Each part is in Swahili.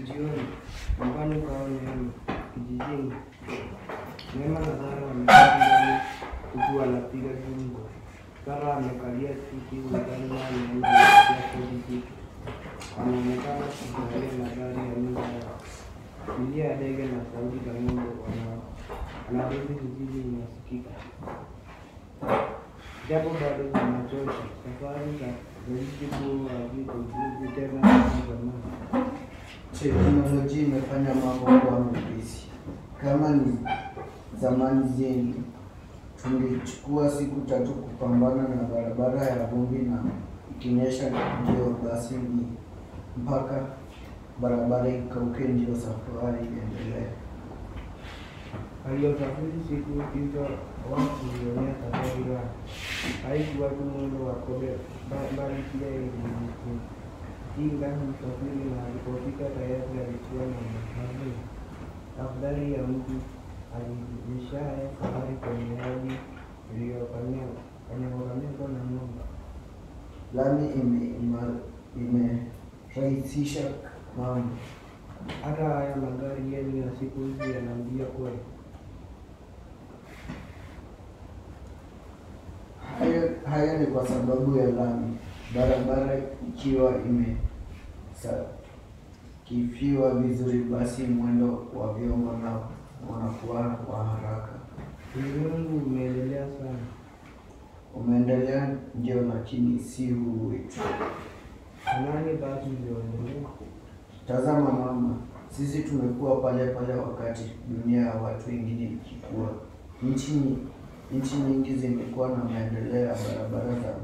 Jioni, nyumbani kwao Neema, kijijini. Neema na Zara wamekaa ndani huku wanapiga gumzo. Zara amekalia kiti mezani na Neema anapiga kodi kiti. Wanaonekana kufurahia mandhari ya nyumba yao. Milio ya ndege na sauti za ng'ombe wanarudi kijiji inasikika. Japo bado zinachosha, safari za jiji kuu hazikujuzi tena kama zamani. Teknolojia imefanya mambo kuwa mepesi. Kama ni zamani zeni, tungechukua siku 3 kupambana na barabara ya vumbi na ikinyesha ndio basi ni mpaka barabara ikauke ndio safari iendelee. Waliosafiri siku hizo hawakuionea safari raha. Haikuwa tu mwendo wa kobe, bali pia ilijikinga msafiri na alipofika tayari alikuwa na mahamu. Afadhali ya mtu aliishaye safari kwenye hadi iliyokanyagwa na ng'ombe. Lami imerahisisha mambo. Hata haya magari yenu ya siku hizi yanaambia kweli. Haya ni kwa sababu ya lami. Barabara ikiwa imesakifiwa vizuri, basi mwendo wa vyombo na unakuwa wa haraka. Ulimwengu umeendelea sana. Umeendelea ndio, lakini si huu wetu. Nani basi ulioendelea? Tazama mama, sisi tumekuwa pale pale wakati dunia ya watu wengine ikikua. Nchi nyingi zimekuwa na maendeleo ya barabara za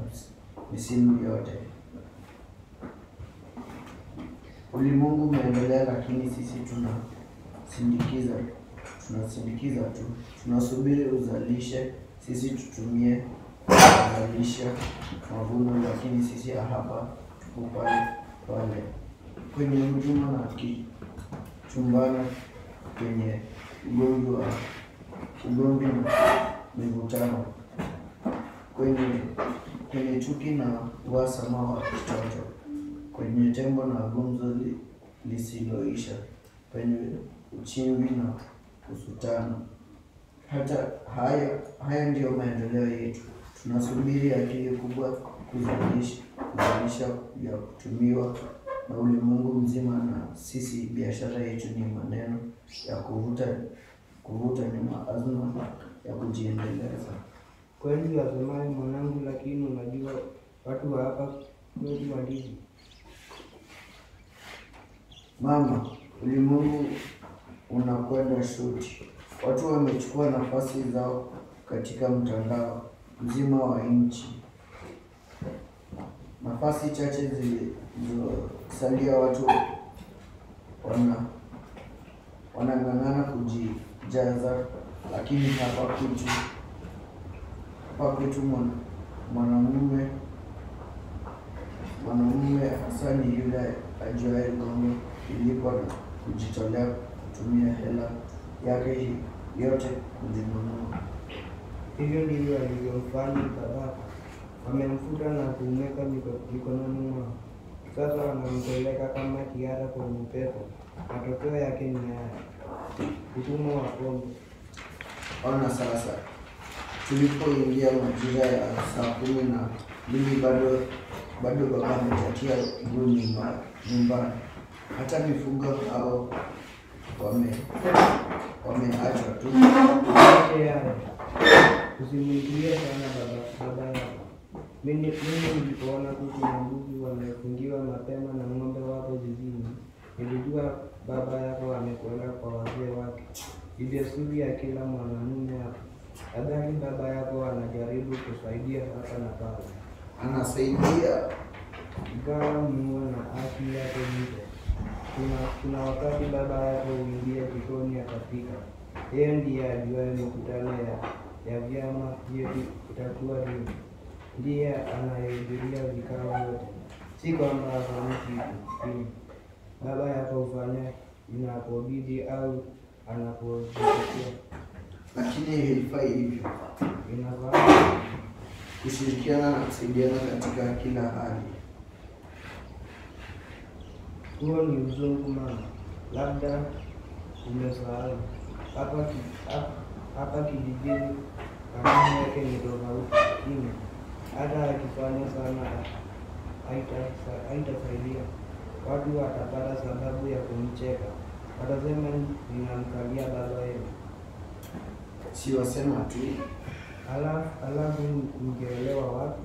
misimu yote. Ulimwengu umeendelea, lakini sisi tunasindikiza tu. Tunasubiri uzalishe, sisi tutumie kuzalisha mavuno, lakini sisi hapa tuko pale pale kwenye hujuma na kichumbana, kwenye ugomvi na mivutano, kwenye chuki na uhasama wa kitoto, kwenye tembo na gumzo lisiloisha, kwenye uchimbi na kusutana. Hata haya ndiyo maendeleo yetu. Tunasubiri akili kubwa kuzalisha ya kutumiwa na ulimwengu mzima, na sisi biashara yetu ni maneno ya kuvuta nyuma, azma ya kujiendeleza. Kweli wasemaye mwanangu, lakini unajua watu wa hapa kwetu walivyo. Mama, ulimwengu unakwenda shuti. Watu wamechukua nafasi zao katika mtandao mzima wa nchi. Nafasi chache zilizosalia watu wanang'ang'ana kujijaza, lakini hapa kwetu mwanamume hasa ni yule ajuaye ng'ombe ilipo na kujitolea kutumia hela yake yote kuzinunua. Hivyo ndivyo walivyomfanya babako. Wamemfuta na kumweka mikononi mwao. Sasa wanampeleka kama kiara kwenye upepo. Matokeo yake ni haya: utumwa wa pombe. Ona sasa, tulipoingia majira ya saa 12 bado baba ametatia nguo nyumbani. Hata mifugo hao wameachwa tu. Usimwingilie sana baba yako. Mimi nilipoona kuku na mbuzi wamefungiwa mapema na ng'ombe wako zizini, nilijua baba yako amekwenda kwa wazee wake. Ni desturi ya kila mwanamume hapa. Nadhani baba yako anajaribu kusaidia hapa na pale. Anasaidia Ingawa muwe na haki yake nje. Kuna wakati baba yako huingia jikoni akapika. Yeye ndiye ajuaye mikutano ya vyama vyetu itakuwa lini. Ndiye anayehudhuria vikao vyote. Si kwamba hafanyi kitu. Baba yako hufanya inapobidi au anapojisikia. Lakini haifai hivyo. Inafaa kushirikiana na kusaidiana katika kila hali. Huo ni uzungu mama. labda umesahau. Hapa kijijini kanuni yake ni tofauti, lakini hata akifanya sana haitasaidia. Watu watapata sababu ya kumcheka, watasema ninamkalia baba yenu. Si wasema tu. Alafu ningeelewa wapi?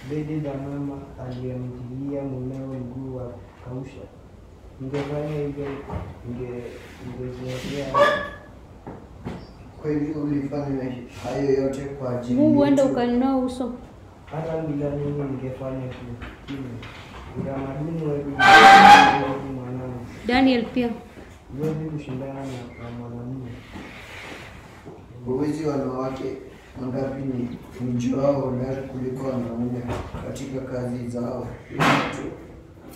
Bedi za mama aliyemtilia mumewe mguu wa kausha. Ningefanya hivyo, ningezoea. Kwa hivyo ulifanya hayo yote kwa ajili Mungu uende ukalinua uso. Hata bila mimi ningefanya tu. Utamaduni wetu mwanangu. Daniel pia. Huwezi kushindana na mwanamume. Huwezi wanawake wangapi ni jao hodari kuliko wanaume katika kazi zao.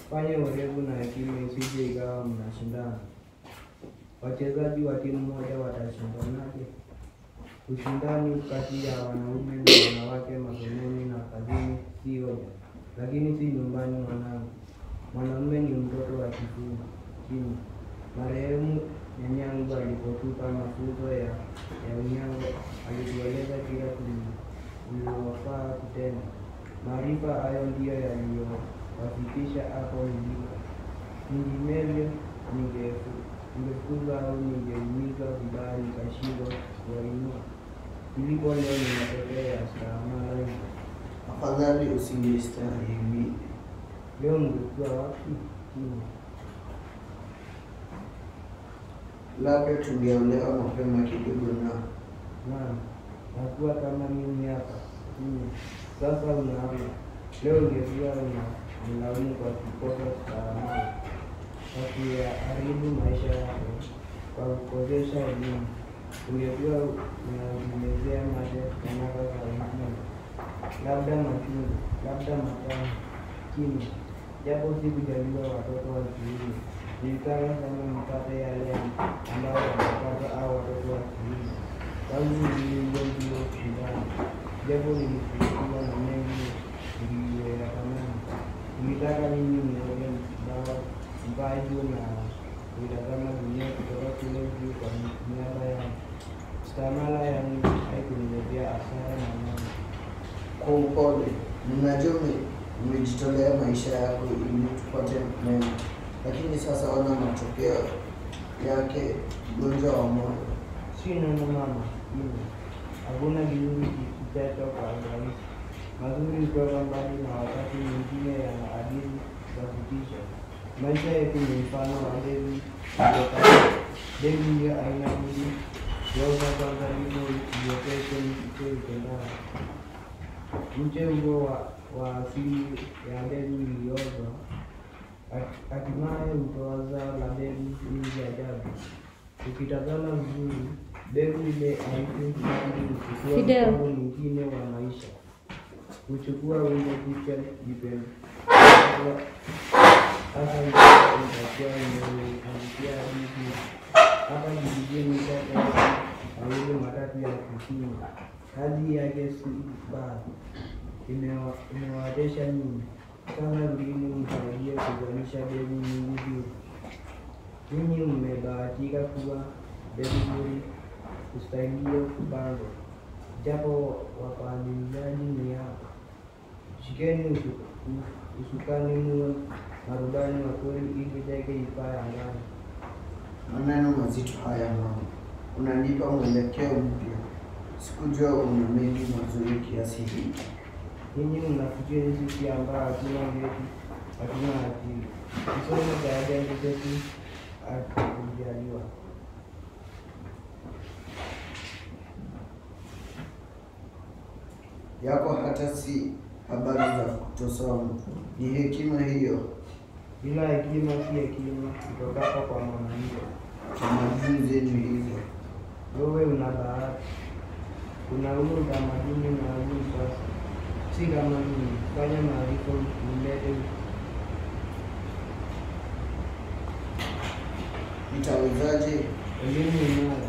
Fanya urefu na hekima isije ikawa mnashindana. Wachezaji wa timu moja watashindanaje? Ushindani kati ya wanaume na wanawake masomoni na kazini si hoja, lakini si nyumbani mwanangu. Mwanamume ni mtoto wa chini. Marehemu nyanyangu alipotupa mafunzo ya unyango alitueleza kila tulilofaa kutenda. Maarifa hayo ndiyo yaliyowafikisha hapo nilipo. Vinginevyo ningefukuzwa au ningeumizwa vibaya nikashindwa kuwainua. Nilipo leo ni matokeo ya stahamala. Afadhali usingestahili. Leo ningekuwa wapi? Labda tungeolewa mapema kidogo Naam, nakuwa kama mimi hapa. Sasa unaona, leo ungekuwa unalaumu kwa kukosa stahamala, kwa kuharibu maisha yako, kwa kukosesha elimu. Ungekuwa unazimezea mate kanaka za wengine, labda machungu, labda matamu, chini. Japo sikujaliwa watoto wa kiume, nilitaka sana mpate yale ambayo wanapata au watoto wa kiume. Tangu nilivyo shindani, japo nilifanikiwa na mengi niliyoyatamani. Nilitaka mimi nione mbayo na kuitazama dunia kutoka kule juu kwa niaba yangu. Stahamala yangu haikuniletea hasara na mambo. Kwa upole, ninajua umejitolea maisha yako ili tupate mema, lakini sasa ona matokeo yake, ugonjwa wa moyo. Si neno mama, hakuna kizuri kichacho kwa urahisi. Mazuri kutoka mbali na wakati mwingine yana hadithi za kutisha. Maisha yetu ni mfano wa mbegu iliyokatwa. Mbegu hiyo haina budi kuoza kwanza hivyo iliyokesho mche utendao. Mche huo wa asili ya mbegu iliyoozwa hatimaye hutoa zao la mbegu nyingi ajabu. Ukitazama vizuri, mbegu ile haifi bali huchukua mpango mwingine wa maisha. Huchukua wimbo jipya jipya. Sasa itakuwa imeangukia hadithi. Hapa kijijini sasa mawili matatu ya kusini. Kazi yake si baya. Imewatesha nyinyi. Sasa rudini msaidie kuzalisha mbegu nyingi juu. Ninyi mmebahatika kuwa mbegu nzuri kustahili kupandwa. Japo wapandizaji ni hapa. Shikeni usukani muwe marubani wa kweli ili ndege ipae angani. Maneno mazito haya mama, unanipa mwelekeo mpya. Sikujua una mengi mazuri kiasi hiki. Ninyi mnafikiri sisi ambao hatuna vyeti, hatuna akili. Tusome daraja zetu hatukujaliwa. Yako hata si habari za kutosoma. Ni hekima hiyo. Bila hekima si hekima kutoka kwa mwanamke. Tamaduni zenu hizo. Wewe una bahati. Kuna huu utamaduni na huu sasa. Si kama mimi. Fanya maarifa ulete. Nitawezaje? Elimu inayo.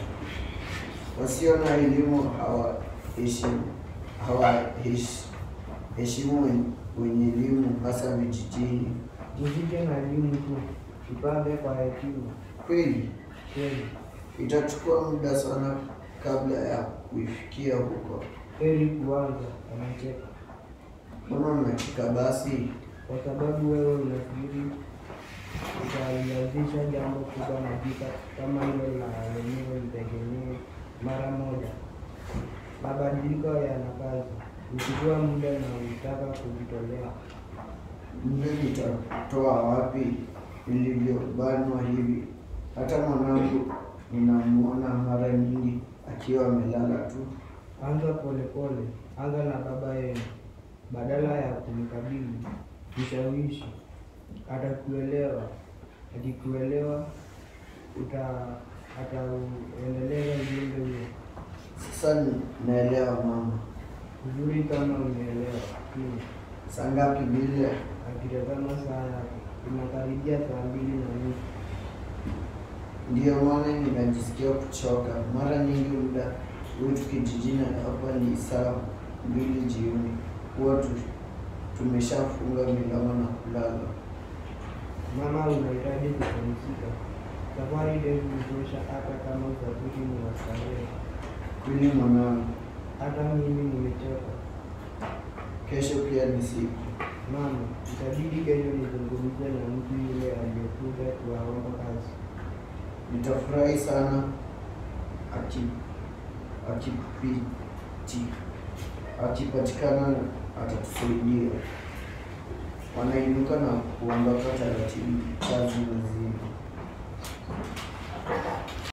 Wasio na elimu hawaheshimu wenye elimu, hasa vijijini. Msije na elimu tu. Tupange kwa hekima. Kweli Kweli. itachukua muda sana kabla ya kuifikia huko. Heri kuanza. Anacheka. Mbona unacheka basi? Kwa sababu wewe unafikiri utalianzisha jambo kubwa na jika kama hilo la lenyewe litegemee mara moja. Mabadiliko yana kazi. Uchukua muda na utaka kujitolea. Muda nitatoa wapi nilivyobanwa hivi? Hata mwanangu ninamuona mara nyingi akiwa amelala tu. Anza polepole. Anza na baba yenu. Badala ya kumkabili, mshawishi. Atakuelewa. Akikuelewa atauendeleza ujumbe huo. Sasa naelewa mama. Uzuri kama umeelewa. Saa ngapi vile? Akitazama saa yake. Inakaribia 2:30. Ndiyo maana ninajisikia kuchoka. Mara nyingi muda wetu kijijini hapa ni saa 2 jioni. Huwa tumeshafunga milango na kulala. Mama, unahitaji kupumzika. Safari ndefu hutosha hata kama usafiri ni wa starehe. Kweli mwanangu. Hata mimi nimechoka. Kesho pia ni siku. Mama, itabidi kesho nizungumze na mtu yule aliyekuja kuwaomba kazi. Nitafurahi sana akipatikana atatusaidia. Wanainuka na kuondoka taratibu kazi nzima.